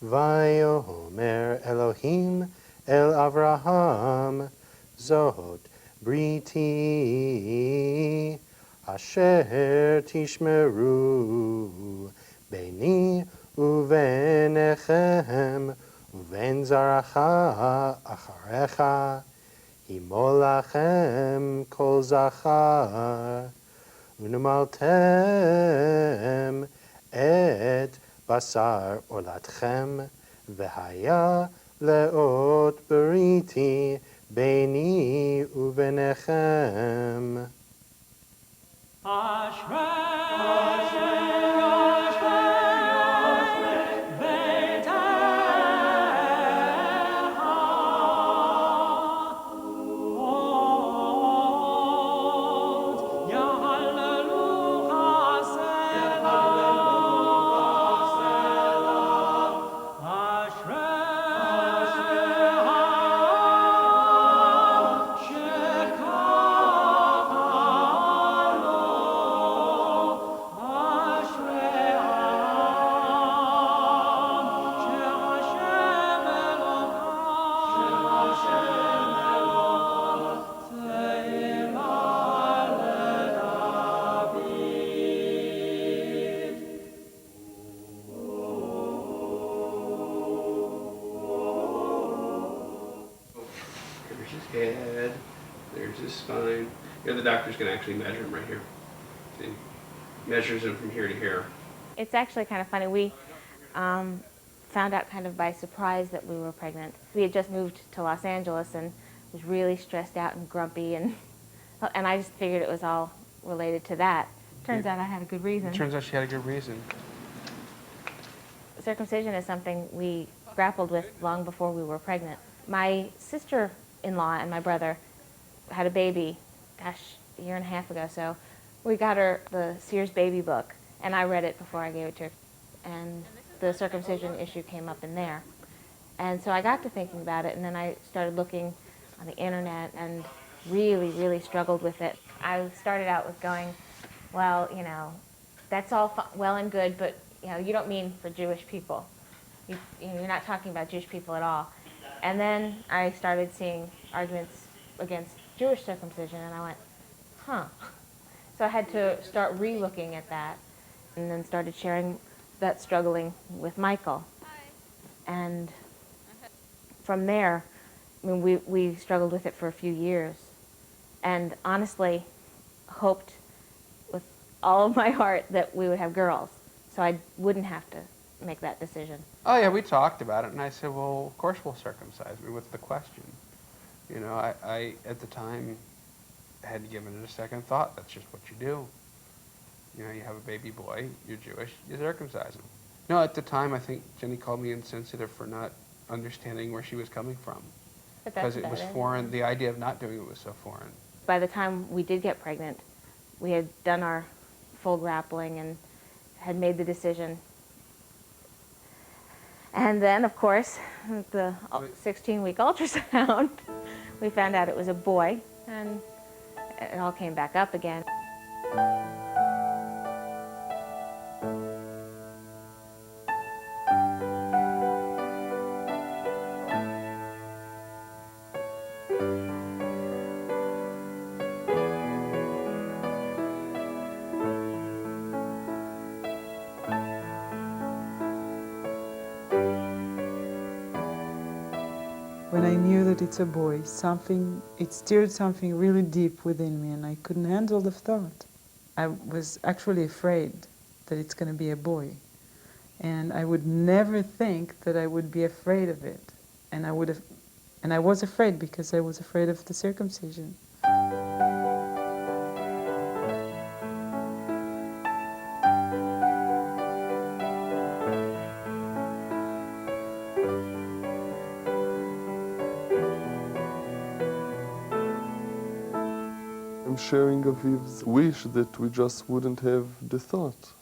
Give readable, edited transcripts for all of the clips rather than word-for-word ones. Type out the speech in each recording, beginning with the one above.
Vayomer Elohim el Avraham, Zot briti asher tishmeru beni uvenechem uven zaracha acharecha himolachem kol zachar unumaltem et basar olatchem v'haya leot beriti beni uvenechem. Head, there's his spine. Here the doctor's going to actually measure him right here. See? Measures him from here to here. It's actually kind of funny. We found out kind of by surprise that we were pregnant. We had just moved to Los Angeles and was really stressed out and grumpy, and I just figured it was all related to that. Turns out I had a good reason. It turns out she had a good reason. Circumcision is something we grappled with long before we were pregnant. My sister-in-law and my brother had a baby, gosh, a year and a half ago, so we got her the Sears baby book, and I read it before I gave it to her, and the circumcision issue came up in there. And so I got to thinking about it, and then I started looking on the internet and really, really struggled with it. I started out with going, well, you know, that's all well and good, but you know, you don't mean for Jewish people. You're not talking about Jewish people at all. And then I started seeing arguments against Jewish circumcision, and I went, huh. So I had to start re-looking at that, and then started sharing that struggling with Michael. And from there, I mean, we struggled with it for a few years, and honestly hoped with all of my heart that we would have girls, so I wouldn't have to make that decision. Oh yeah, we talked about it, and I said, well, of course we'll circumcise. I mean, what's the question? You know, I at the time had given it a second thought. That's just what you do. You know, you have a baby boy, you're Jewish, you circumcise him. No, at the time, I think Jenny called me insensitive for not understanding where she was coming from. Because it was foreign. The idea of not doing it was so foreign. By the time we did get pregnant, we had done our full grappling and had made the decision. And then, of course, the 16-week ultrasound, we found out it was a boy, and it all came back up again. When I knew that it's a boy, it stirred something really deep within me, and I couldn't handle the thought. I was actually afraid that it's going to be a boy. And I would never think that I would be afraid of it. And I was afraid because I was afraid of the circumcision. I'm sharing Aviv's wish that we just wouldn't have the thought,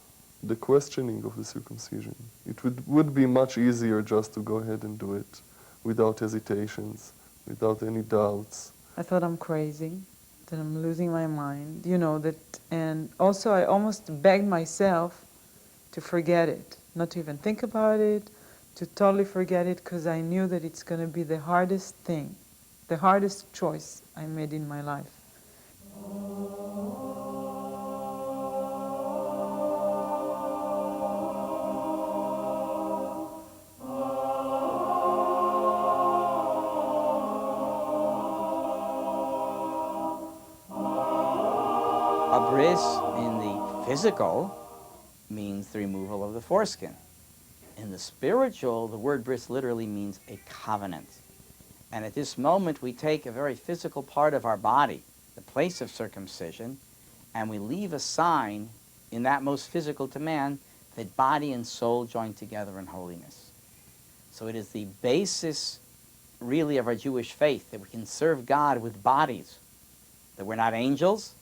the questioning of the circumcision. It would be much easier just to go ahead and do it without hesitations, without any doubts. I thought I'm crazy, that I'm losing my mind, you know, and also I almost begged myself to forget it, not to even think about it, to totally forget it, because I knew that it's going to be the hardest thing, the hardest choice I made in my life. A bris in the physical means the removal of the foreskin. In the spiritual, the word bris literally means a covenant. And at this moment, we take a very physical part of our body, the place of circumcision, and we leave a sign in that most physical to man that body and soul join together in holiness. So it is the basis, really, of our Jewish faith, that we can serve God with bodies, that we're not angels,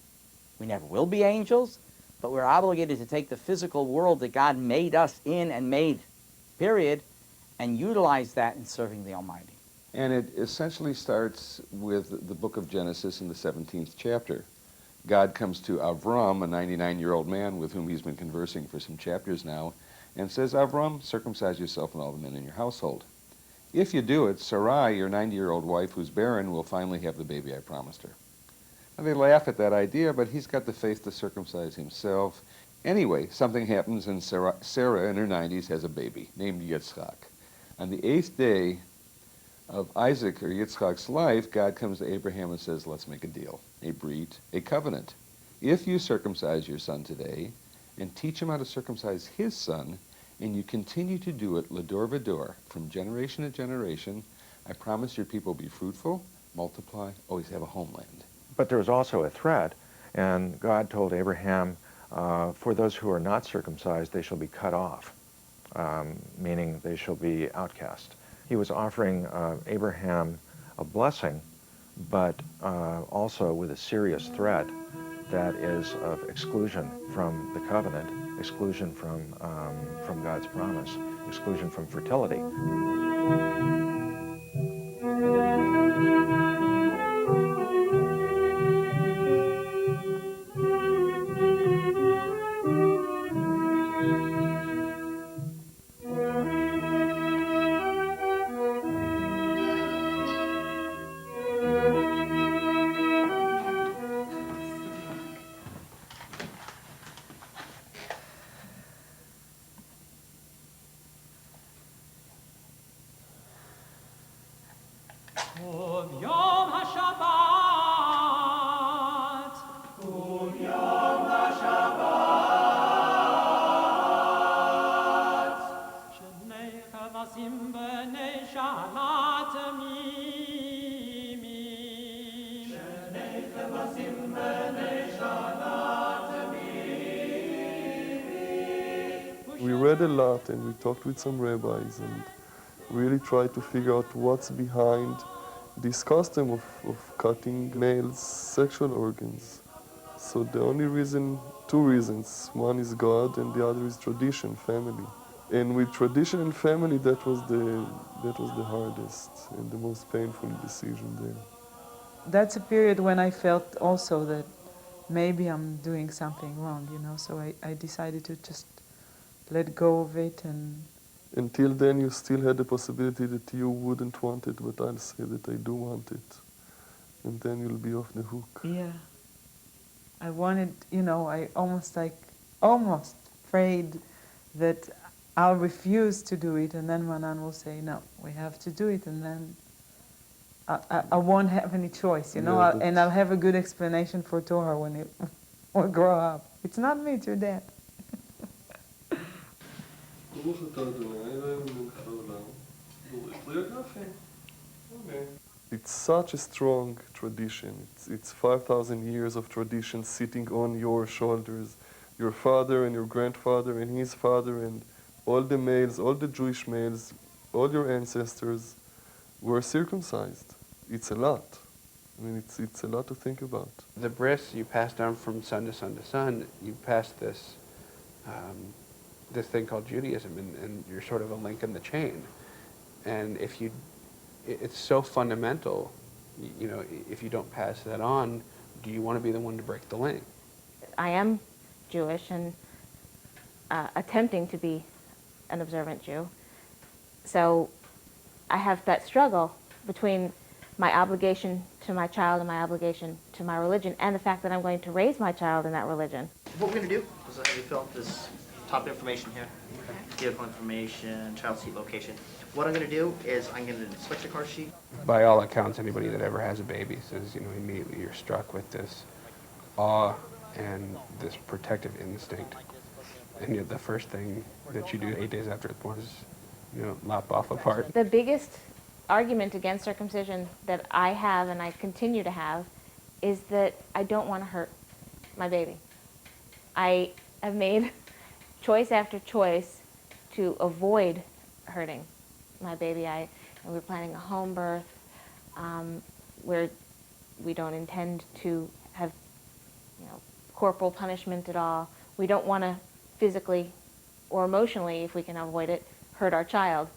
we never will be angels, but we're obligated to take the physical world that God made us in and made, period, and utilize that in serving the Almighty. And it essentially starts with the book of Genesis in the 17th chapter. God comes to Avram, a 99-year-old man with whom he's been conversing for some chapters now, and says, Avram, circumcise yourself and all the men in your household. If you do it, Sarai, your 90-year-old wife who's barren, will finally have the baby I promised her. And they laugh at that idea, but he's got the faith to circumcise himself. Anyway, something happens, and Sarah in her 90s has a baby named Yitzchak. On the 8th day of Isaac or Yitzchak's life, God comes to Abraham and says, let's make a deal, a brit, a covenant. If you circumcise your son today and teach him how to circumcise his son, and you continue to do it lador vador, from generation to generation, I promise your people will be fruitful, multiply, always have a homeland. But there was also a threat, and God told Abraham, for those who are not circumcised, they shall be cut off, meaning they shall be outcast. He was offering Abraham a blessing, but also with a serious threat that is of exclusion from the covenant, exclusion from God's promise, exclusion from fertility. We read a lot and we talked with some rabbis and really tried to figure out what's behind this custom of cutting males' sexual organs. So the only reason, two reasons, one is God and the other is tradition, family. And with tradition and family, that was the hardest and the most painful decision there. That's a period when I felt also that maybe I'm doing something wrong, you know, so I decided to just let go of it. And until then, you still had the possibility that you wouldn't want it, but I'll say that I do want it. And then you'll be off the hook. yeah, I wanted, you know, I almost prayed that I'll refuse to do it, and then Manan will say, no, we have to do it, and then I won't have any choice, you know, Yeah, and I'll have a good explanation for Torah when it will grow up. It's not me, it's your dad. It's such a strong tradition. It's 5,000 years of tradition sitting on your shoulders. Your father and your grandfather and his father and all the males, all the Jewish males, all your ancestors were circumcised. It's a lot. I mean, it's a lot to think about. The bris you pass down from son to son to son. You pass this this thing called Judaism, and you're sort of a link in the chain. And if you, it's so fundamental. You know, if you don't pass that on, do you want to be the one to break the link? I am Jewish and attempting to be an observant Jew. So I have that struggle between my obligation to my child and my obligation to my religion, and the fact that I'm going to raise my child in that religion. What we're going to do is we fill out this top information here, vehicle information, child seat location. What I'm going to do is I'm going to inspect the car sheet. By all accounts, anybody that ever has a baby says, you know, immediately you're struck with this awe and this protective instinct. And yet the first thing that you do 8 days after it's born is, you know, lop off a part. The biggest argument against circumcision that I have and I continue to have is that I don't want to hurt my baby. I have made choice after choice to avoid hurting my baby. And we're planning a home birth where we don't intend to have, you know, corporal punishment at all. We don't want to physically or emotionally, if we can avoid it, hurt our child.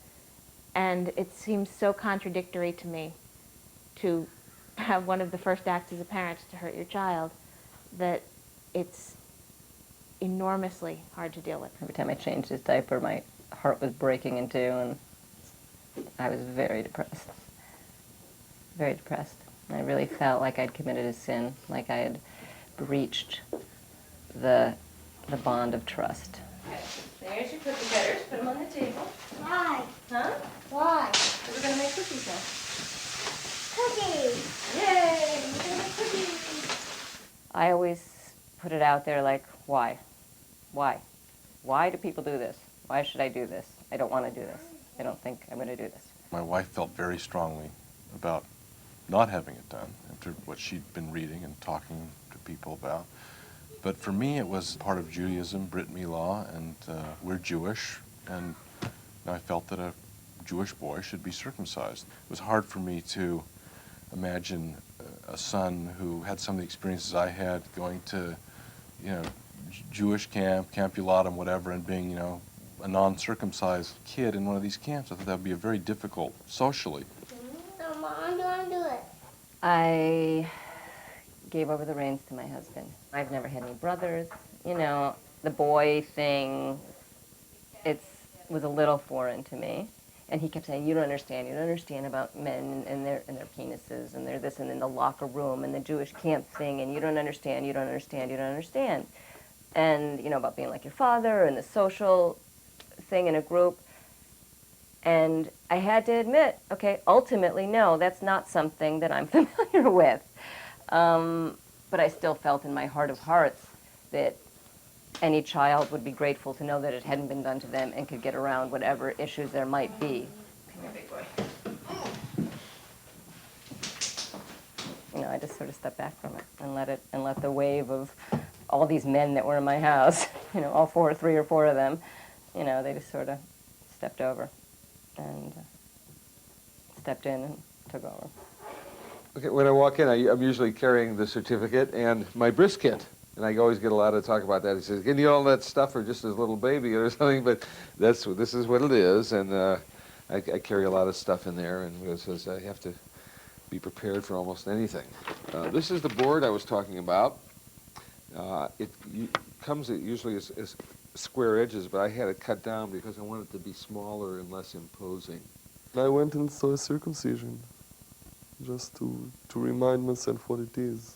And it seems so contradictory to me to have one of the first acts as a parent to hurt your child that it's enormously hard to deal with. Every time I changed his diaper, my heart was breaking in two, and I was very depressed. Very depressed. And I really felt like I'd committed a sin, like I had breached the bond of trust. There's your cookie cutters. Put them on the table. Why? Huh? Why? Because we're going to make cookies now. Cookies. Yay! We're going to make cookies. I always put it out there like, why? Why? Why do people do this? Why should I do this? I don't want to do this. I don't think I'm going to do this. My wife felt very strongly about not having it done after what she'd been reading and talking to people about. But for me, it was part of Judaism, Brit Milah, and we're Jewish, and I felt that a Jewish boy should be circumcised. It was hard for me to imagine a son who had some of the experiences I had, going to, you know, Jewish camp, Camp Ulatum, whatever, and being, you know, a non-circumcised kid in one of these camps. I thought that would be very difficult socially. No, Mom, don't do it. I gave over the reins to my husband. I've never had any brothers. You know, the boy thing, was a little foreign to me. And he kept saying, you don't understand about men and their penises and their this, and in the locker room and the Jewish camp thing, and you don't understand. And, you know, about being like your father and the social thing in a group. And I had to admit, okay, ultimately, no, that's not something that I'm familiar with. But I still felt in my heart of hearts that any child would be grateful to know that it hadn't been done to them and could get around whatever issues there might be. Come here, big boy. You know, I just sort of stepped back from it and let the wave of all these men that were in my house, you know, three or four of them, you know, they just sort of stepped over and stepped in and took over. Okay, when I walk in, I'm usually carrying the certificate and my bris kit. And I always get a lot of talk about that. He says, "Can you all that stuff for just as little baby or something?" But this is what it is, and I carry a lot of stuff in there, and it says I have to be prepared for almost anything. This is the board I was talking about. It comes usually as square edges, but I had it cut down because I wanted it to be smaller and less imposing. I went and saw a circumcision, just to remind myself what it is,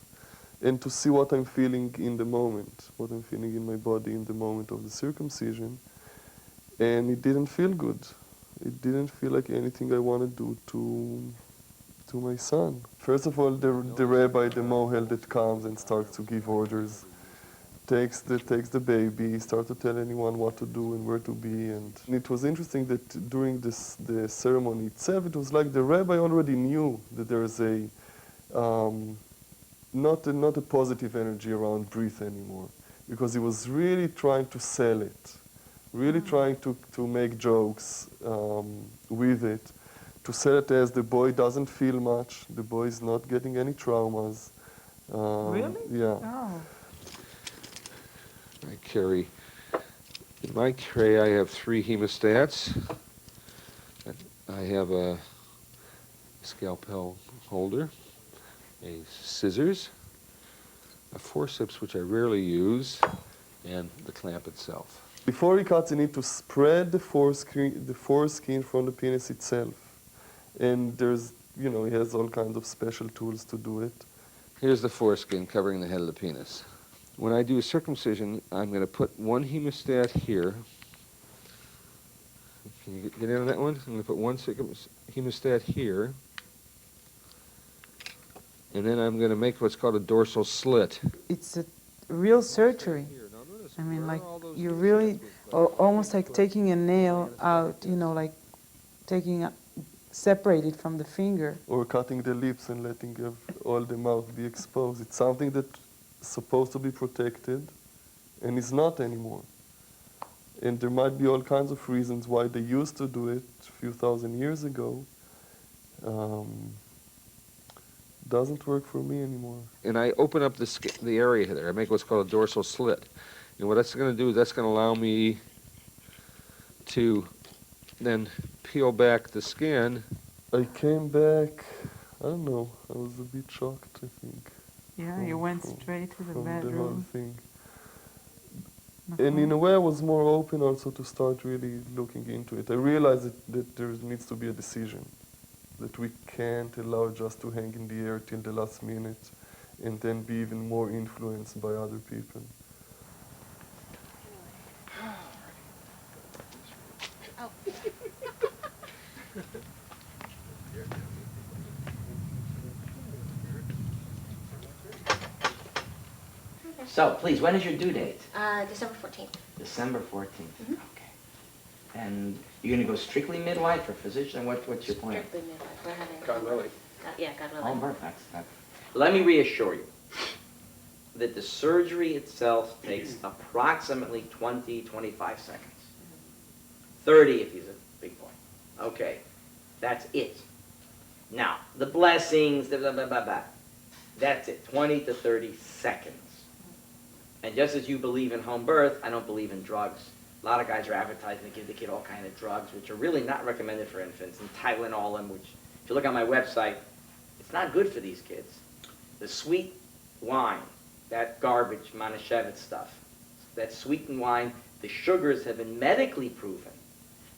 and to see what I'm feeling in the moment, what I'm feeling in my body in the moment of the circumcision. And it didn't feel good. It didn't feel like anything I want to do to my son. First of all, the rabbi, the mohel that comes and starts to give orders, takes the baby, starts to tell anyone what to do and where to be. And it was interesting that during the ceremony itself, it was like the rabbi already knew that there is not a positive energy around brit anymore, because he was really trying to sell it, really trying to make jokes with it, to sell it as the boy doesn't feel much, the boy is not getting any traumas. Really? Yeah. Oh. In my tray I have 3 hemostats. I have a scalpel holder, a scissors, a forceps, which I rarely use, and the clamp itself. Before he cuts, you need to spread the foreskin from the penis itself. And there's, you know, he has all kinds of special tools to do it. Here's the foreskin covering the head of the penis. When I do a circumcision, I'm going to put one hemostat here. Can you get in on that one? I'm going to put one hemostat here. And then I'm going to make what's called a dorsal slit. It's a real surgery. I mean, like, you really, or almost like taking a nail out, you know, like taking, separate it from the finger. Or cutting the lips and letting all the mouth be exposed. It's something that's supposed to be protected and is not anymore. And there might be all kinds of reasons why they used to do it a few thousand years ago. Doesn't work for me anymore. And I open up the area there. I make what's called a dorsal slit. And what that's going to do is that's going to allow me to then peel back the skin. I came back, I don't know, I was a bit shocked, I think. Yeah, you went straight to the bedroom. The whole thing. And in a way I was more open also to start really looking into it. I realized that there needs to be a decision, that we can't allow it just to hang in the air till the last minute and then be even more influenced by other people. So, please, when is your due date? December 14th. December 14th. Okay. And you're going to go strictly midwife or physician? What's your plan? Strictly midwife. We're having God willing. yeah, God willing. Home birth. That's. Let me reassure you that the surgery itself takes approximately 20, 25 seconds. 30 if he's a big boy. Okay. That's it. Now, the blessings, blah, blah, blah, blah, blah. That's it. 20 to 30 seconds. And just as you believe in home birth, I don't believe in drugs. A lot of guys are advertising to give the kid all kinds of drugs, which are really not recommended for infants, and Tylenol, which, if you look on my website, it's not good for these kids. The sweet wine, that garbage, Manischewitz stuff, that sweetened wine, the sugars have been medically proven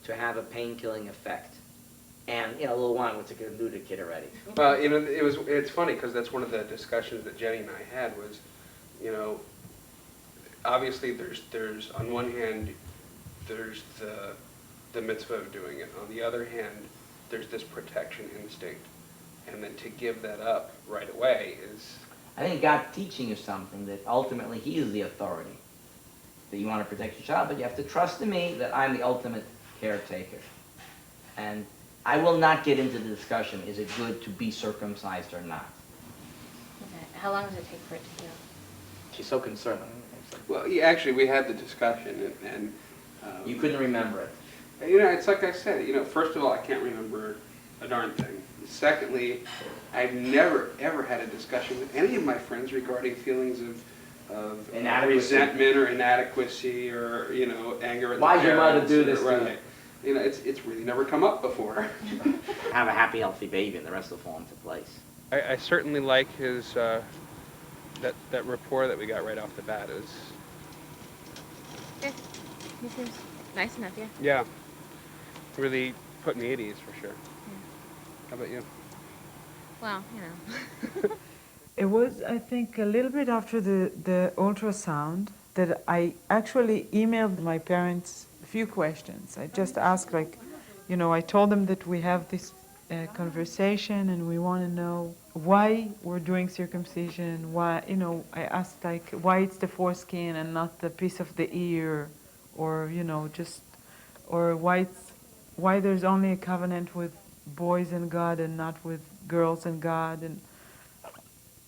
to have a pain-killing effect. And, you know, a little wine, what's it going to do to a kid already? Well, you know, it's funny because that's one of the discussions that Jenny and I had was, you know, obviously there's on one hand, there's the mitzvah of doing it. On the other hand, there's this protection instinct. And then to give that up right away is... I think God's teaching you something, that ultimately He is the authority. That you want to protect your child, but you have to trust in me that I'm the ultimate caretaker. And I will not get into the discussion, is it good to be circumcised or not? Okay. How long does it take for it to heal? She's so concerned. Well, yeah, actually, we had the discussion, and you couldn't remember it. You know, it's like I said, you know, first of all, I can't remember a darn thing. Secondly, I've never, ever had a discussion with any of my friends regarding feelings of resentment or inadequacy or, you know, anger at the parents. Why'd your mother do this to you? You know, it's really never come up before. Have a happy, healthy baby, and the rest will fall into place. I certainly like his, that rapport that we got right off the bat is... Yeah, he seems nice enough, yeah. Yeah. Really put me at ease, for sure. Yeah. How about you? Well, you know. It was, I think, a little bit after the ultrasound that I actually emailed my parents a few questions. I just asked, like, you know, I told them that we have this conversation and we want to know why we're doing circumcision, why, you know, I asked, like, why it's the foreskin and not the piece of the ear, or, you know, just, or why there's only a covenant with boys and God and not with girls and God,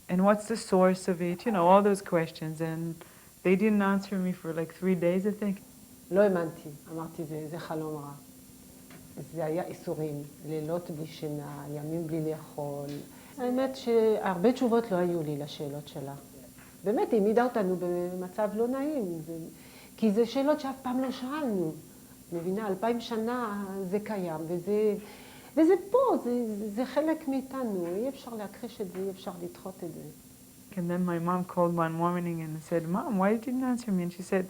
and what's the source of it, you know, all those questions, and they didn't answer me for like 3 days, I think. לא האמנתי, אמרתי, זה חלום רע. זה היה איסורים, לילות בלי שינה, ימים בלי לאכול. האמת שהרבה תשובות לא היו לי לשאלות שלה. באמת, היא העמידה אותנו במצב לא נעים, כי זה שאלות שאף פעם לא שאלנו. מבינה, 2000 שנה זה קיים, וזה פה, זה חלק מאיתנו, אי אפשר להכחיש את זה, אי אפשר לדחות את זה. And then my mom called one morning and said, Mom, why didn't you answer me? And she said,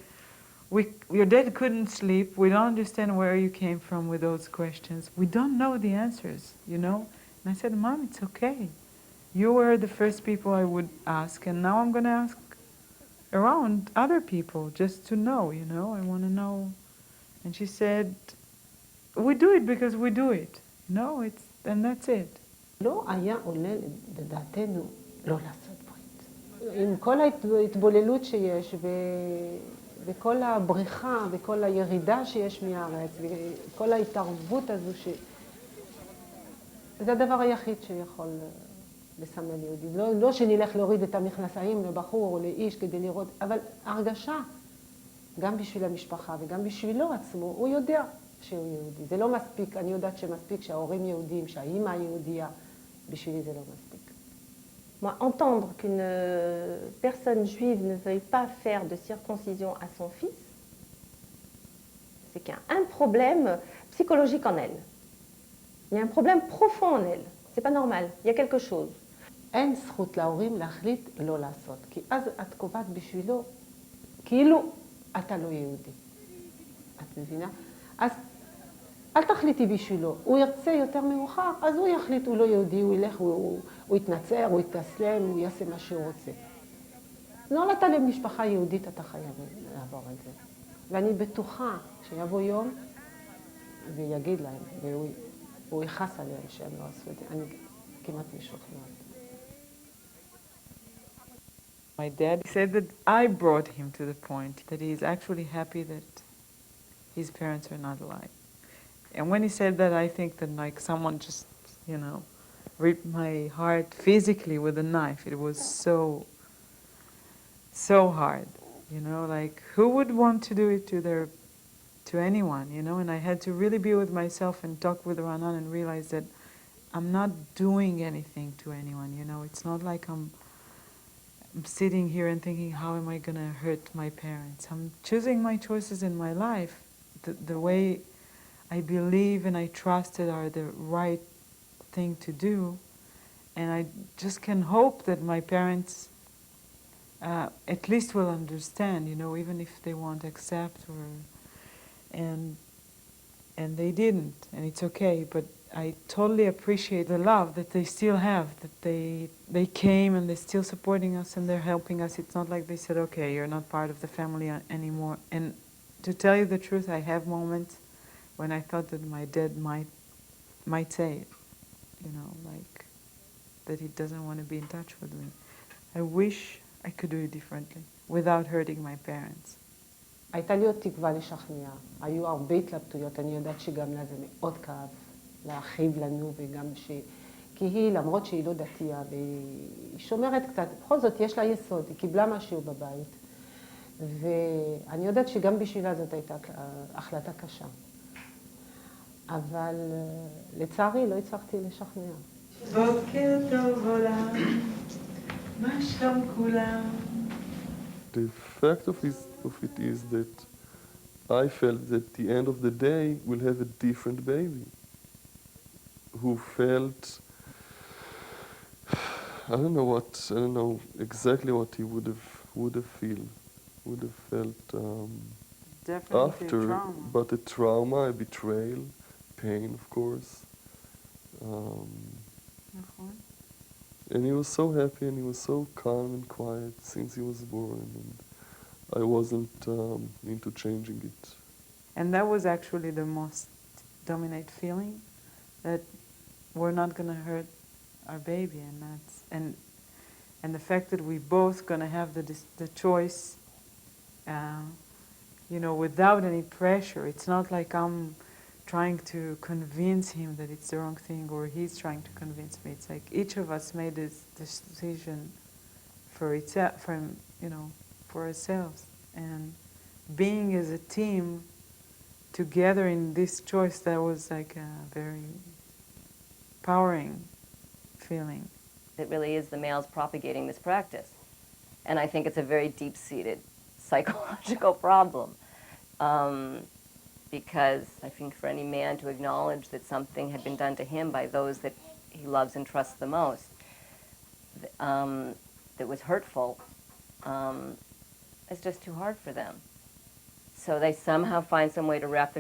your dad couldn't sleep. We don't understand where you came from with those questions. We don't know the answers, you know? And I said, Mom, it's okay. You were the first people I would ask, and now I'm going to ask around other people just to know, you know? I want to know. And she said, we do it because we do it. You know, and that's it. לא היה עולה לדעתנו לא לעשות ברית. עם כל ההתבוללות שיש וכל הבריחה וכל הירידה שיש מהארץ וכל ההתערבות הזו זה הדבר היחיד שיכול לסמל יהודי. לא שנלך להוריד את המכנסיים לבחור או לאיש כדי לראות, אבל הרגשה, גם בשביל המשפחה וגם בשבילו עצמו, הוא יודע שהוא יהודי. זה לא מספיק, אני יודעת שמספיק שההורים יהודים, שהאימא יהודייה, בשבילי זה לא מספיק. Moi, entendre qu'une personne juive ne veuille pas faire de circoncision à son fils, c'est qu'il y a un problème psychologique en elle. Il y a un problème profond en elle. C'est pas normal. Il y a quelque chose. אין זכות להורים להחליט לא לעשות, כי אז את קובעת בשבילו, כאילו אתה לא יהודי. את מבינה? אז אל תחליטי בשבילו. הוא ירצה יותר מאוחר, אז הוא יחליט, הוא לא יהודי, הוא ילך, הוא יתנצר, הוא יתאסלם, הוא יעשה מה שהוא רוצה. נולדת למשפחה יהודית, אתה חייב לעבור את זה. ואני בטוחה שיבוא יום ויגיד להם, והוא יכעס עליהם שהם לא עשו את זה. אני כמעט משוכנעת. My dad said that I brought him to the point that he's actually happy that his parents are not alive. And when he said that, I think that like someone just, you know, ripped my heart physically with a knife. It was so hard, you know, like who would want to do it to anyone, you know? And I had to really be with myself and talk with Ranan and realize that I'm not doing anything to anyone, you know? It's not like I'm sitting here and thinking, how am I going to hurt my parents? I'm choosing my choices in my life the way I believe and I trust that are the right thing to do. And I just can hope that my parents at least will understand, you know, even if they won't accept and they didn't, and it's okay, but I totally appreciate the love that they still have, that they came and they're still supporting us and they're helping us. It's not like they said, okay, you're not part of the family anymore. And to tell you the truth, I have moments when I thought that my dad might say it, you know, like that he doesn't want to be in touch with me. I wish I could do it differently, without hurting my parents. הייתה לי עוד תקווה לשכנע. היו הרבה התלבטויות, אני יודעת שגם לה זה מאוד כאב להכאיב לנו וגם כי היא, למרות שהיא לא דתייה והיא שומרת קצת, בכל זאת יש לה יסוד, היא קיבלה משהו בבית. ואני יודעת שגם בשבילה זאת הייתה החלטה קשה. אבל לצערי לא הצלחתי לשכנע. בוקר טוב עולם, מה שלום כולם? The fact of it is that I felt that at the end of the day we'll have a different baby who felt, I don't know exactly what he would have felt Definitely after, a trauma. but a trauma, a betrayal, pain, of course. And he was so happy and he was so calm and quiet since he was born, and I wasn't into changing it. And that was actually the most dominant feeling, that we're not going to hurt our baby, and the fact that we both going to have the choice, you know, without any pressure. It's not like I'm trying to convince him that it's the wrong thing, or he's trying to convince me. It's like each of us made this decision for itself, for ourselves, and being as a team together in this choice, that was like a very empowering feeling. It really is the males propagating this practice. And I think it's a very deep-seated psychological problem. Because I think for any man to acknowledge that something had been done to him by those that he loves and trusts the most, that was hurtful, it's just too hard for them. So they somehow find some way to wrap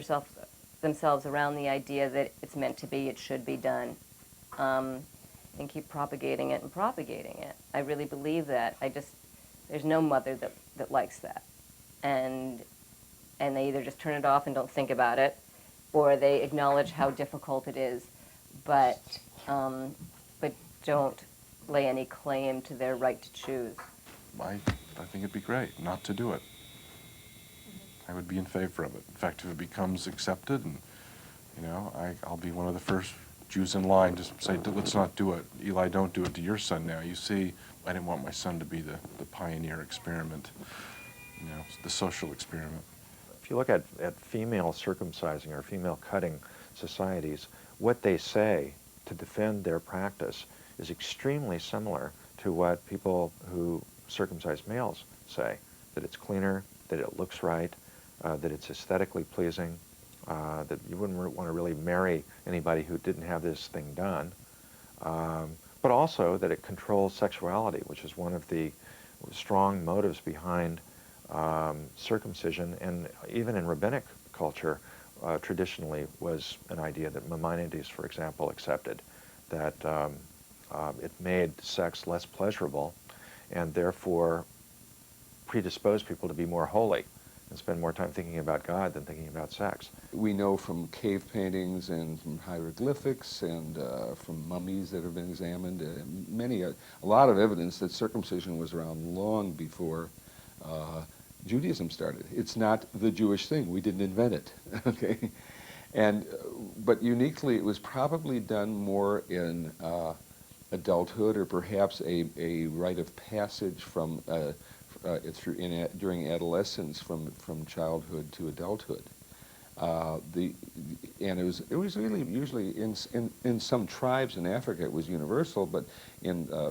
themselves around the idea that it's meant to be, it should be done, and keep propagating it and propagating it. I really believe that. There's no mother that likes that. And they either just turn it off and don't think about it, or they acknowledge how difficult it is, but don't lay any claim to their right to choose. I think it'd be great not to do it. I would be in favor of it. In fact, if it becomes accepted, and I'll be one of the first Jews in line to say, let's not do it. Eli, don't do it to your son now. You see, I didn't want my son to be the pioneer experiment, the social experiment. If you look at female circumcising or female cutting societies, what they say to defend their practice is extremely similar to what people who circumcise males say, that it's cleaner, that it looks right, that it's aesthetically pleasing, that you wouldn't want to really marry anybody who didn't have this thing done, but also that it controls sexuality, which is one of the strong motives behind circumcision, and even in rabbinic culture, traditionally was an idea that Maimonides, for example, accepted, that it made sex less pleasurable and therefore predisposed people to be more holy and spend more time thinking about God than thinking about sex. We know from cave paintings and from hieroglyphics and from mummies that have been examined, a lot of evidence that circumcision was around long before Judaism started. It's not the Jewish thing. We didn't invent it, okay? But uniquely, it was probably done more in adulthood, or perhaps a rite of passage from during adolescence, from childhood to adulthood. And it was really usually in some tribes in Africa it was universal, but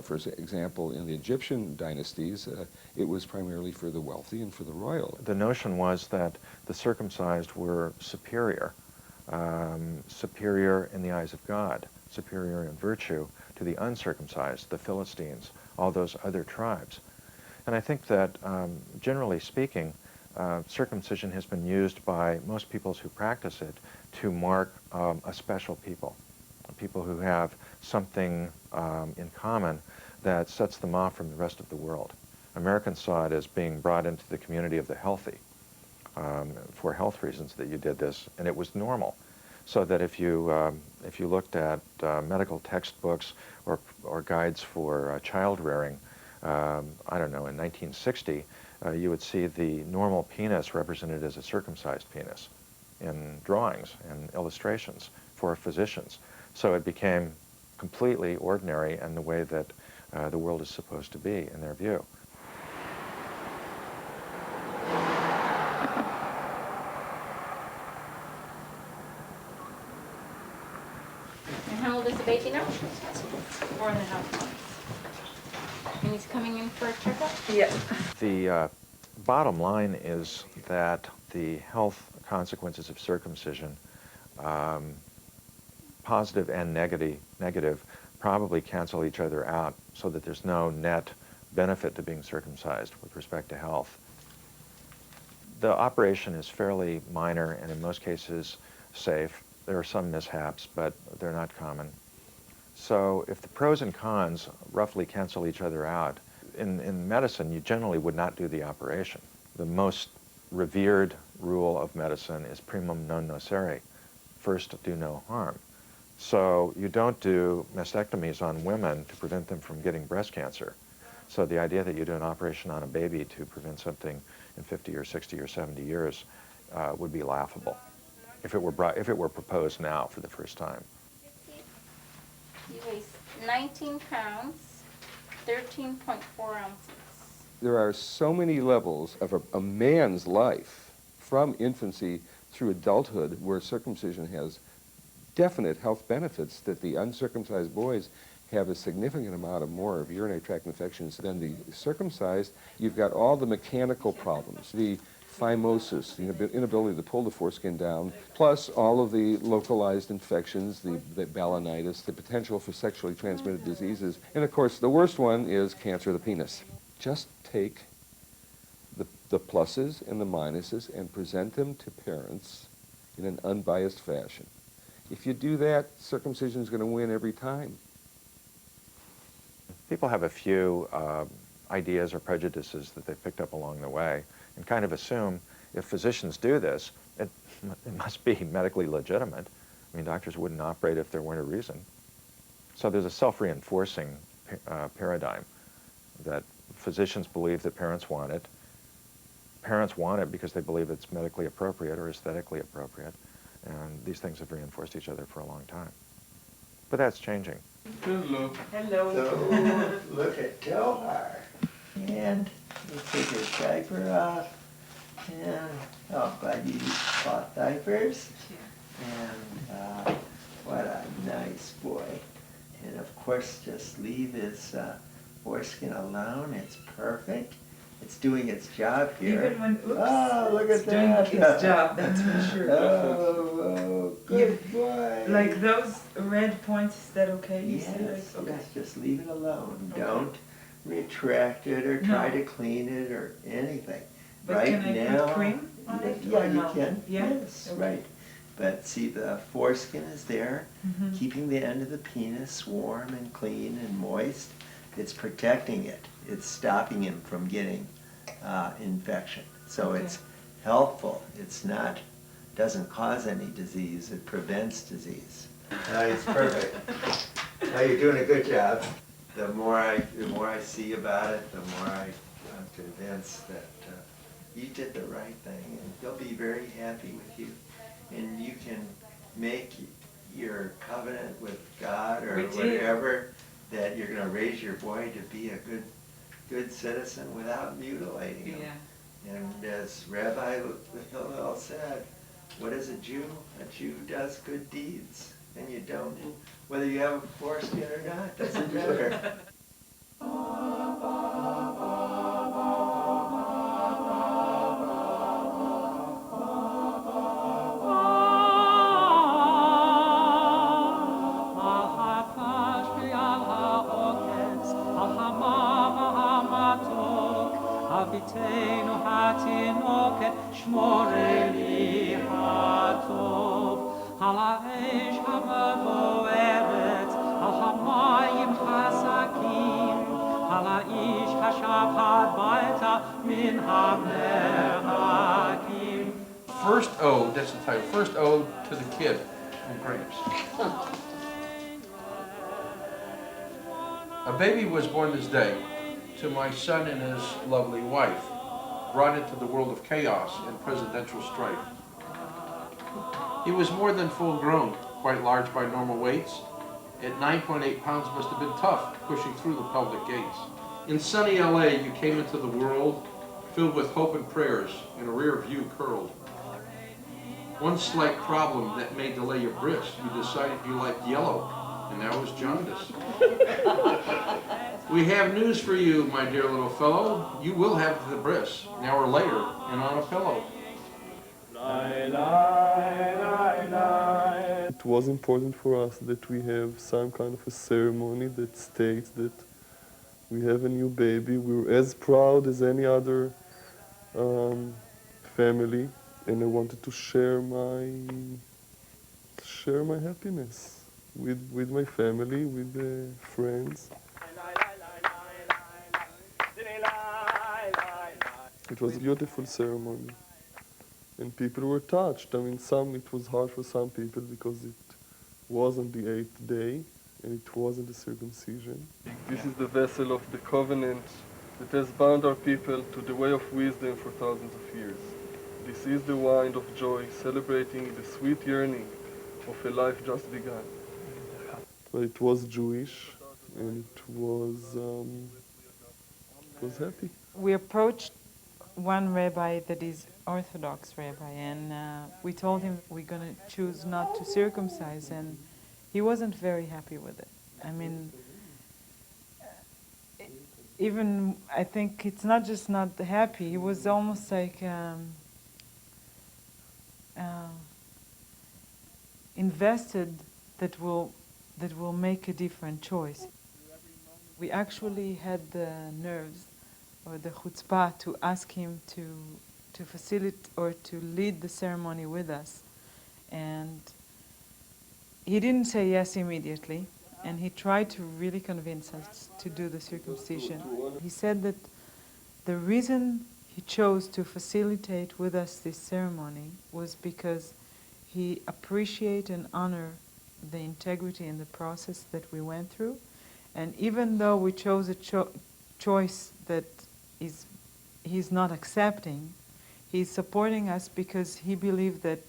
for example in the Egyptian dynasties it was primarily for the wealthy and for the royal. The notion was that the circumcised were superior, superior in the eyes of God, superior in virtue to the uncircumcised, the Philistines, all those other tribes. And I think that generally speaking, circumcision has been used by most peoples who practice it to mark a special people who have something in common that sets them off from the rest of the world. Americans saw it as being brought into the community of the healthy for health reasons that you did this, and it was normal. So that if you looked at medical textbooks or guides for child rearing, I don't know, in 1960, you would see the normal penis represented as a circumcised penis in drawings and illustrations for physicians. So it became completely ordinary and the way that the world is supposed to be in their view. And how old is the baby now? 4.5 months. And he's coming in for a checkup? Yeah. The bottom line is that the health consequences of circumcision, positive and negative, probably cancel each other out so that there's no net benefit to being circumcised with respect to health. The operation is fairly minor and in most cases safe. There are some mishaps, but they're not common. So if the pros and cons roughly cancel each other out, in medicine you generally would not do the operation. The most revered rule of medicine is primum non nocere, first do no harm. So you don't do mastectomies on women to prevent them from getting breast cancer. So the idea that you do an operation on a baby to prevent something in 50 or 60 or 70 years would be laughable if it were proposed now for the first time. He weighs 19 pounds, 13.4 ounces. There are so many levels of a man's life from infancy through adulthood where circumcision has definite health benefits that the uncircumcised boys have a significant amount of more of urinary tract infections than the circumcised. You've got all the mechanical problems, the phimosis, the inability to pull the foreskin down, plus all of the localized infections, the balanitis, the potential for sexually transmitted diseases, and of course the worst one is cancer of the penis. Just take the the pluses and the minuses and present them to parents in an unbiased fashion. If you do that, circumcision is going to win every time. People have a few ideas or prejudices that they've picked up along the way and kind of assume if physicians do this, it must be medically legitimate. I mean, doctors wouldn't operate if there weren't a reason. So there's a self-reinforcing paradigm that physicians believe that parents want it. Parents want it because they believe it's medically appropriate or aesthetically appropriate. And these things have reinforced each other for a long time. But that's changing. Hello. So, look at Delhar. And you take your diaper off. And, oh, glad you bought diapers. And what a nice boy. And of course, just leave his foreskin alone. It's perfect. It's doing its job here. Even when, oops, oh, look it's at that. doing its job, that's for sure. Oh, good boy. Like those red points, is that okay? You Yes, say, like, okay. yes, just leave it alone. Okay. Don't retract it or try No. to clean it or anything. But right can I now, put cream on it? yeah, or you no? can. Yeah? Yes, Okay. right. But see, the foreskin is there, Mhm. keeping the end of the penis warm and clean and moist. It's protecting it. It's stopping him from getting infection. So Okay. it's helpful. It's not, doesn't cause any disease. It prevents disease. It's perfect. Now you're doing a good job. The more I see about it, the more I'm convinced that you did the right thing, and he'll be very happy with you. And you can make your covenant with God or whatever that you're going to raise your boy to be a good citizen without mutilating him. Yeah. And as Rabbi Hillel said, what is a Jew? A Jew does good deeds. And you don't, whether you have a foreskin or not, doesn't matter. Aviteinu hatinoket shmoreli hatov al ha'esh ha'mevoeret al ha'mayim hasakim al ha'ish hashav ha'baita min ha'merhakim. First ode, that's the title, First Ode to the Kid from Grapes. A baby was born this day to my son and his lovely wife, brought into the world of chaos and presidential strife. He was more than full grown, quite large by normal weights. At 9.8 pounds must have been tough, pushing through the pelvic gates. In sunny LA, you came into the world filled with hope and prayers, and a rear view curled. One slight problem that may delay your bris, you decided you liked yellow, and that was jaundice. We have news for you, my dear little fellow. You will have the bris, an hour later, and on a pillow. It was important for us that we have some kind of a ceremony that states that we have a new baby. We're as proud as any other family, and I wanted to share my happiness with my family, with friends. It was a beautiful ceremony, and people were touched. I mean, it was hard for some people because it was on the 8th day, and it wasn't the circumcision. This is the vessel of the covenant that has bound our people to the way of wisdom for thousands of years. This is the wine of joy, celebrating the sweet yearning of a life just begun. But it was Jewish, and it was happy. We approached one rabbi that is Orthodox rabbi, and we told him we're going to choose not to circumcise, and he wasn't very happy with it. I mean, even, I think it's not just not happy, he was almost like invested that we'll make a different choice. We actually had the nerves or the chutzpah to ask him to facilitate or to lead the ceremony with us. And he didn't say yes immediately, and he tried to really convince us to do the circumcision. He said that the reason he chose to facilitate with us this ceremony was because he appreciated and honored the integrity in the process that we went through. And even though we chose a choice that he's not accepting, he's supporting us because he believed that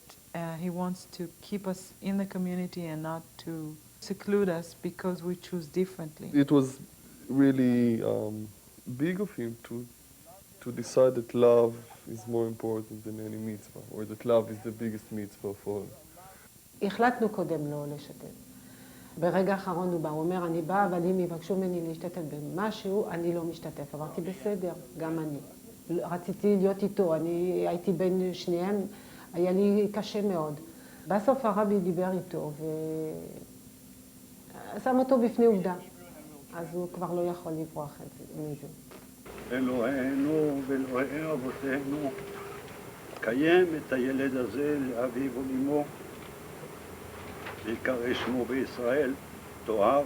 he wants to keep us in the community and not to seclude us because we choose differently. It was really big of him to decide that love is more important than any mitzvah, or that love is the biggest mitzvah of all. החלטנו קודם לא לשתף. ברגע האחרון הוא בא, הוא אומר, אני באה, אבל אם יבקשו ממני להשתתף במשהו, אני לא משתתף. אמרתי, בסדר, גם אני. רציתי להיות איתו, אני הייתי בין שניהם, היה לי קשה מאוד. בסוף הרבי דיבר איתו, ושם אותו בפני עובדה. אז הוא כבר לא יכול לברוח מזה. אלוהינו ואלוהי אבותינו, קיים את הילד הזה לאביו ולאמו, ויקרא שמו בישראל, תואר.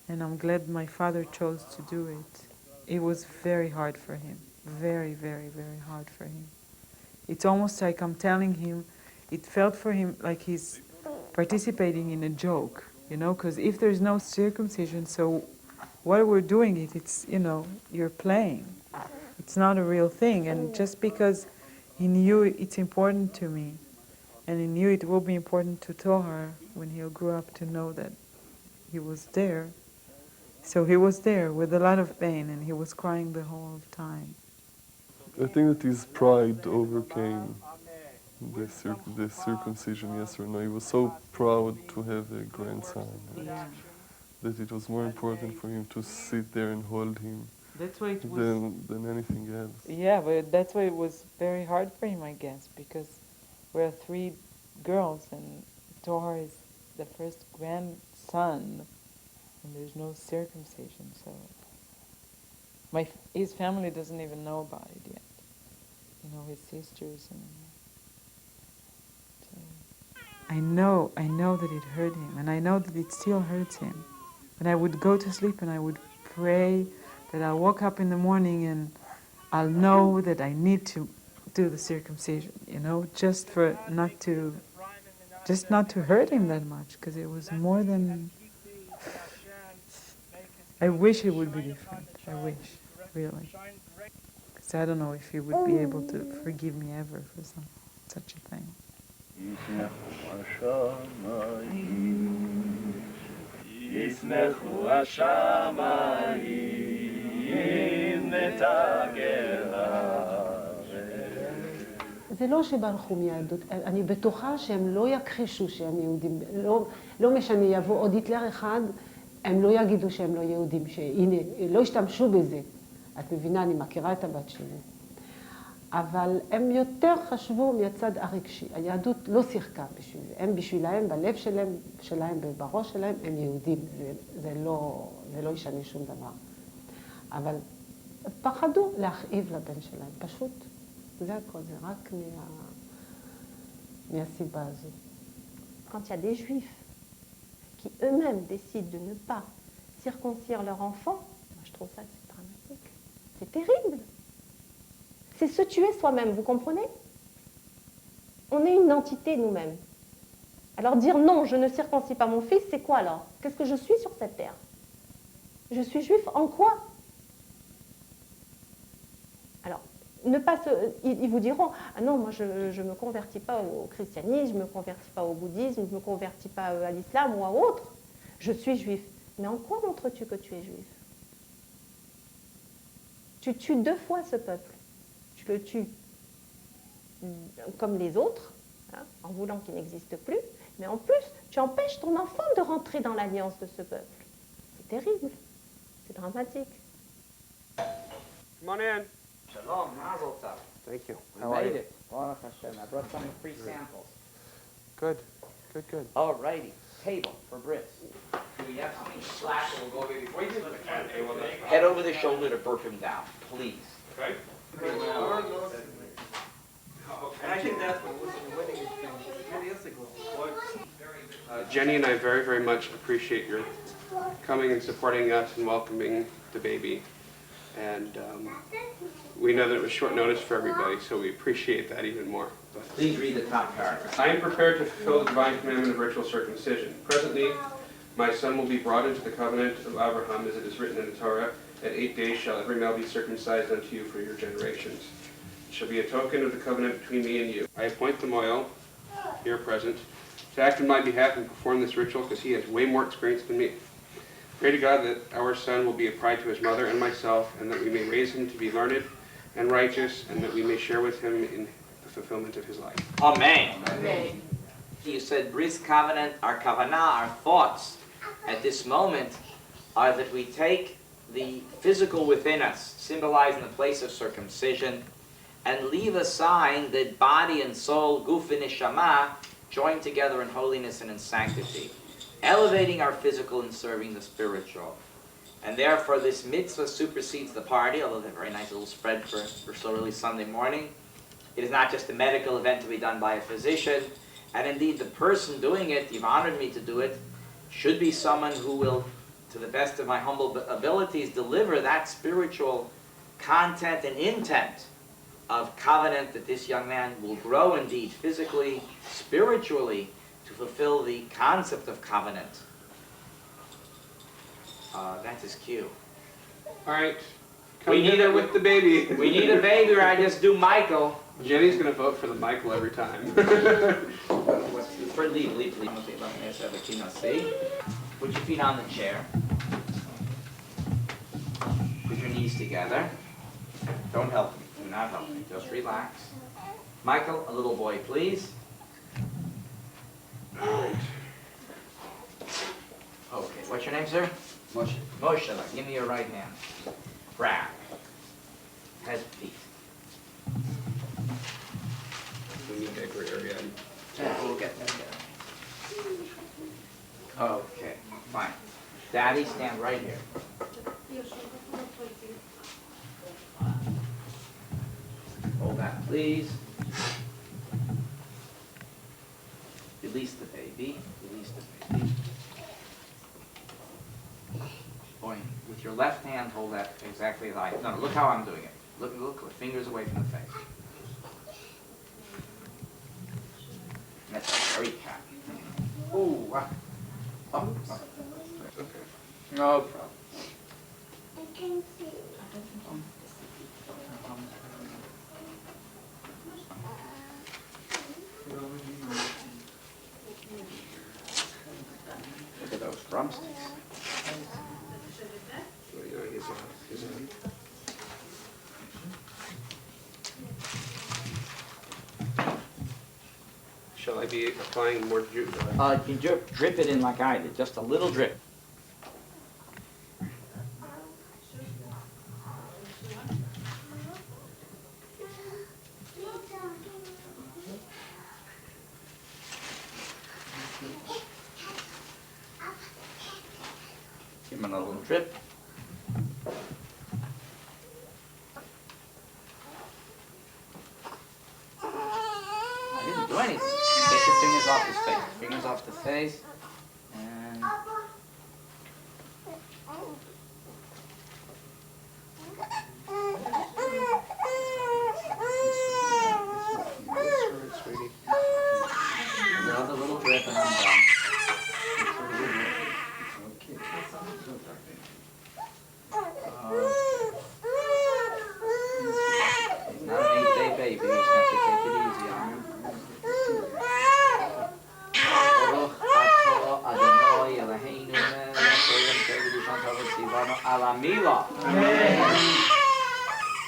And I'm glad my father chose to do it. It was very hard for him. Very, very, very hard for him. It's almost like I'm telling him, it felt for him like he's participating in a joke, you know, because if there's no circumcision, so what we're doing, it's, you know, you're playing. It's not a real thing. And just because he knew it's important to me, and he knew it will be important to Tohar when he'll grow up to know that he was there. So he was there with a lot of pain, and he was crying the whole time. I think that his pride overcame the circumcision, yes or no. He was so proud to have a grandson, that it was more important for him to sit there and hold him than anything else. Yeah, but that's why it was very hard for him, I guess, because we're 3 girls, and Tohar is the first grandson, and there's no circumcision, so his family doesn't even know about it yet. You know, his sisters and so. I know that it hurt him, and I know that it still hurts him. And I would go to sleep and I would pray that I'll wake up in the morning and I'll know that I need to do the circumcision, you know, just not to hurt him that much, because it was more than. I wish it would be different. I wish, really. Because I don't know if he would be able to forgive me ever for such a thing. זה לא שברחו מיהדות, אני בטוחה שהם לא יכחישו שהם יהודים, לא משנה, יבוא עוד היטלר אחד, הם לא יגידו שהם לא יהודים, שהנה, לא השתמשו בזה. את מבינה, אני מכירה את הבת שלי. אבל הם יותר חשבו מהצד הרגשי. היהדות לא שיחקה בשביל זה. הם בשבילהם, בלב שלהם, בראש שלהם, הם יהודים. זה לא ישנה שום דבר. אבל פחדו להכאיב לבן שלהם, פשוט. זה הכל, זה רק מהסיבה הזו. Quand il y a des juifs qui eux-mêmes décident de ne pas circoncire leur enfant, moi je trouve ça c'est dramatique. C'est terrible. C'est se tuer soi-même, vous comprenez? On est une entité nous-mêmes. Alors dire non, je ne circoncis pas mon fils, c'est quoi alors? Qu'est-ce que je suis sur cette terre? Je suis juif en quoi? Alors, ne pas ils vous diront, ah non, moi je ne me convertis pas au christianisme, je ne me convertis pas au bouddhisme, je ne me convertis pas à l'islam ou à autre. Je suis juif. Mais en quoi montres-tu que tu es juif? Tu tues 2 fois ce peuple. Tu le tues comme les autres, hein, en voulant qu'il n'existe plus, mais en plus, tu empêches ton enfant de rentrer dans l'alliance de ce peuple. C'est terrible, c'est dramatique. Come on in. Shalom, mazel tov. Thank you. We How are made you? it. Baruch Hashem. I brought some free samples. Good, good, good. All righty. Table for bris. Do we have something slack that will go over before you do the head over the shoulder to burp him down, please. Okay? And I think that's what was the wedding experience 2 years ago. Jenny and I very, very much appreciate your coming and supporting us and welcoming the baby. And we know that it was short notice for everybody, so we appreciate that even more. But Please read the top paragraph. I am prepared to fulfill the divine commandment of ritual circumcision. Presently, my son will be brought into the covenant of Abraham, as it is written in the Torah. At 8 days shall every male be circumcised unto you for your generations. It shall be a token of the covenant between me and you. I appoint the mohel, here present, to act on my behalf and perform this ritual, because he has way more experience than me. Pray to God that our son will be a pride to his mother and myself, and that we may raise him to be learned and righteous, and that we may share with him in the fulfillment of his life. Amen. Amen. You said bris covenant, our kavanah, our thoughts at this moment are that we take the physical within us, symbolized in the place of circumcision, and leave aside that body and soul, guf and neshama, joined together in holiness and in sanctity, elevating our physical and serving the spiritual. And therefore this mitzvah supersedes the party, although they're a very nice little spread for so early Sunday morning. It is not just a medical event to be done by a physician, and indeed the person doing it, you've honored me to do it, should be someone who will, to the best of my humble abilities, deliver that spiritual content and intent of covenant, that this young man will grow indeed physically, spiritually, to fulfill the concept of covenant. That's his cue. All right. Come hither with the baby. We need a baby, or I just do Michael. Jenny's going to vote for the Michael every time. For leave. Put your feet on the chair. Put your knees together. Don't help me. Do not help me. Just relax. Michael, a little boy, please. Okay. What's your name, sir? Moshe. Moshe, give me your right hand. Brown. Head, feet. We need a gray area. Yeah, we'll get that there. Okay, fine. Daddy, stand right here. Hold that, please. Release the baby. Release the baby. Boy, with your left hand, hold that exactly as I. No, look how I'm doing it. Look, with fingers away from the face. That's very cat. Ooh, wow. Oh, okay. No problem. I can see. Look at those drumsticks. Shall I be applying more juice? You drip it in like I did, just a little drip. Give him another little drip. I didn't do anything. Get your fingers off his face. Fingers off the face. And another little drip and I'm done. He's not an 8-day baby. You just have to take it easy on him. Baruch atah Adonai Eloheinu melech haolam v'rishon tzivanu ala milah.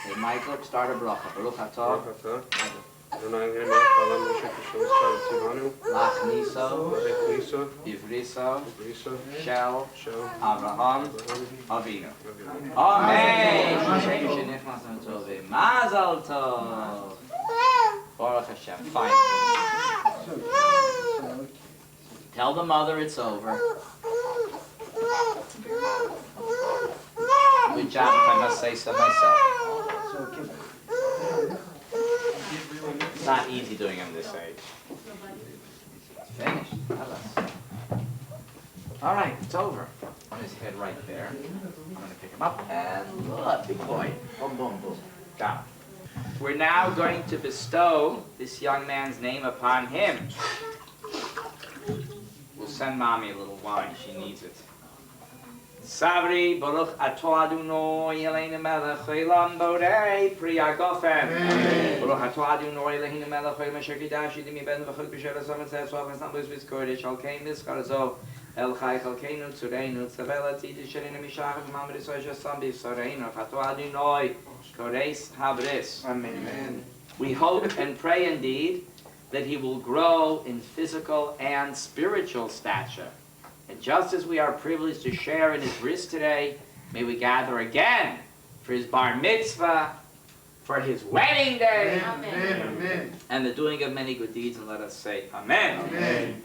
Hey, Michael, start a bracha. Baruch atah Adonai Eloheinu melech haolam v'rishon tzivanu lachniso ivriso shel Avraham Avinu. Amen. Mazel tov. Baruch Hashem. Fine. Tell the mother it's over. Good job, if I must say so myself. It's not easy doing them this age. It's finished. Tell us. All right, it's over. On his head right there. I'm going to pick him up and look, big boy. Boom, boom, boom. Got him. We're now going to bestow this young man's name upon him. We'll send Mommy a little wine. She needs it. Savri Baruch Ato Adonai Eloheinu Melech Olam Borei Pri Hagofem. Baruch Ato Adonai Eloheinu Melech Olam Asher Kidash Yidim Ben V'Chol B'Sher Asam Tzeh Tzov V'Sam B'Z V'Zkodesh Al Kein Nizkar Zo El Chai Chalkeinu Tzureinu Tzavel Atid Sherinu Mishach V'Mam Risoy Shasam B'Yisoreinu Ato Adonai Koreis Habris. Amen. We hope and pray indeed that he will grow in physical and spiritual stature. And just as we are privileged to share in his bris today, may we gather again for his bar mitzvah, for his wedding day, Amen. Amen. and the doing of many good deeds, and let us say amen. Amen.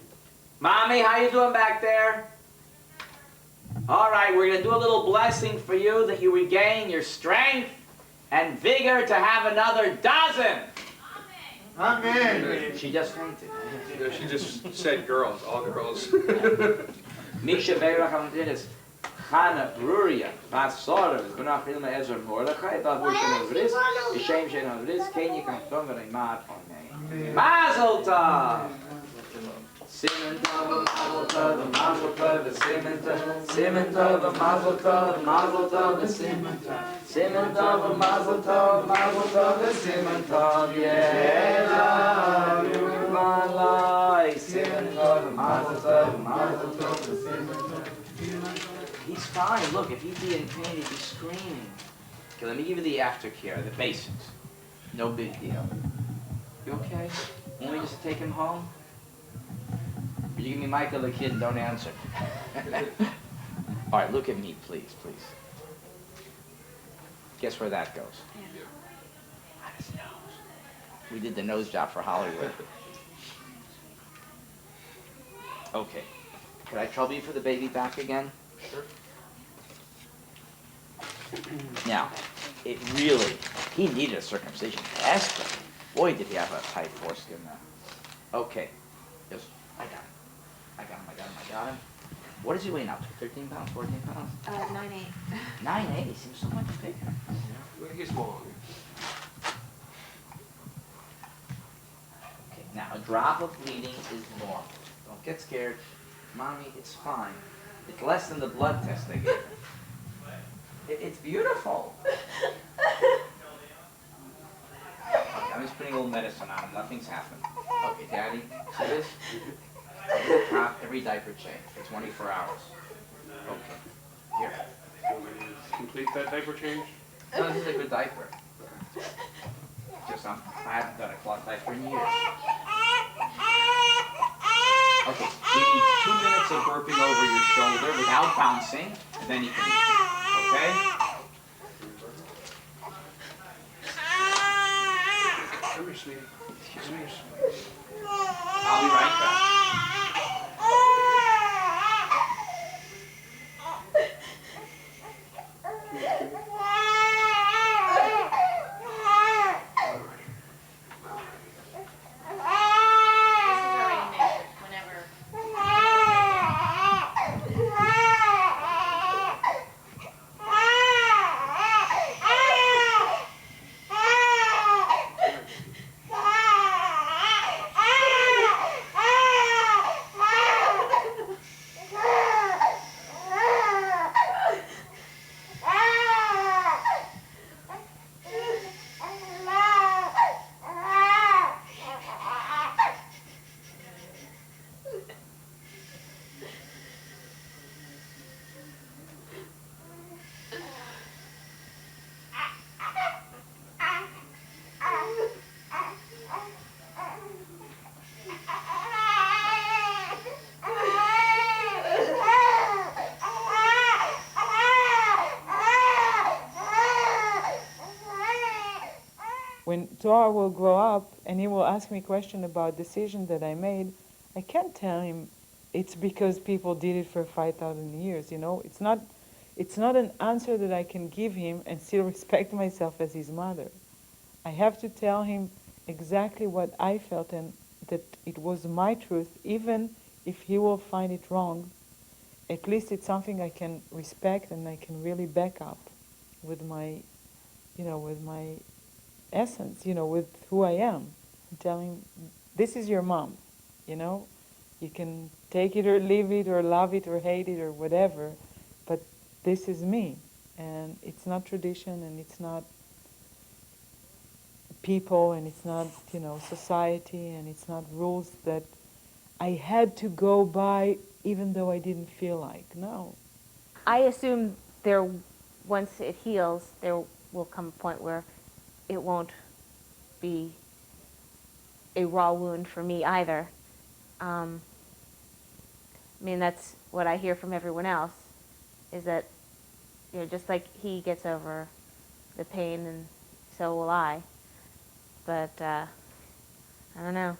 Mommy, how you doing back there? All right, we're going to do a little blessing for you that you regain your strength and vigor to have another dozen. Amen. She just fainted. No, she just said girls, all girls. Misha Beirach Hamadinis, Chana, Bruria, Basora, Benach Hilma Ezra Mordechai, Babush and Avris, Ishem Shen Avris, Kenya Kanton, Remat Onay. Mazel Tov! Simen Tov, Mazel Tov, Mazel Tov, Simen Tov, Simen Tov, Mazel Tov, Mazel Tov, Simen Tov, Simen Tov, Mazel Tov, Mazel Tov, Simen Tov, yeah, Yumalai, Simen Tov, Mazel Tov, Mazel Tov, Simen Tov. He's fine. Look, if he'd be in pain, he'd be screaming. Okay, let me give you the aftercare, the basics. No big deal. You okay? Want me just to take him home? Or you give me Michael the kid and don't answer. All right, look at me, please, please. Guess where that goes? On his nose. We did the nose job for Hollywood. Okay. Could I trouble you for the baby back again? Sure. Now, it really, he needed a circumcision desperately. Boy, did he have a tight foreskin there. Okay. Just, I got him. I got him. What does he weigh now? 13 pounds, 14 pounds? 9'8". 9'8", he seems so much bigger. Well, he's long. Okay, now a drop of bleeding is normal. Don't get scared. Mommy, it's fine. It's less than the blood test they gave him. It's beautiful. Okay, I'm just putting a little medicine on him. Nothing's happened. Okay, Daddy, see this? Every diaper change for 24 hours. Okay, here. Complete that diaper change? No, this is a good diaper. Just I haven't done a cloth diaper in years. Okay, he needs 2 minutes of burping over your shoulder without bouncing, and then you can eat. Okay? Come here, sweetie. Come here, sweetie. I'll be right back. When Toar will grow up and he will ask me a question about decision that I made, I can't tell him it's because people did it for 5,000 years, you know? It's not an answer that I can give him and still respect myself as his mother. I have to tell him exactly what I felt, and that it was my truth, even if he will find it wrong. At least it's something I can respect and I can really back up with my, with my essence, with who I am. Telling, this is your mom, You can take it or leave it or love it or hate it or whatever, but this is me. And it's not tradition and it's not people and it's not, society and it's not rules that I had to go by even though I didn't feel like. No. I assume once it heals, there will come a point where it won't be a raw wound for me either. I mean, that's what I hear from everyone else, is that, just like he gets over the pain, and so will I. But, I don't know.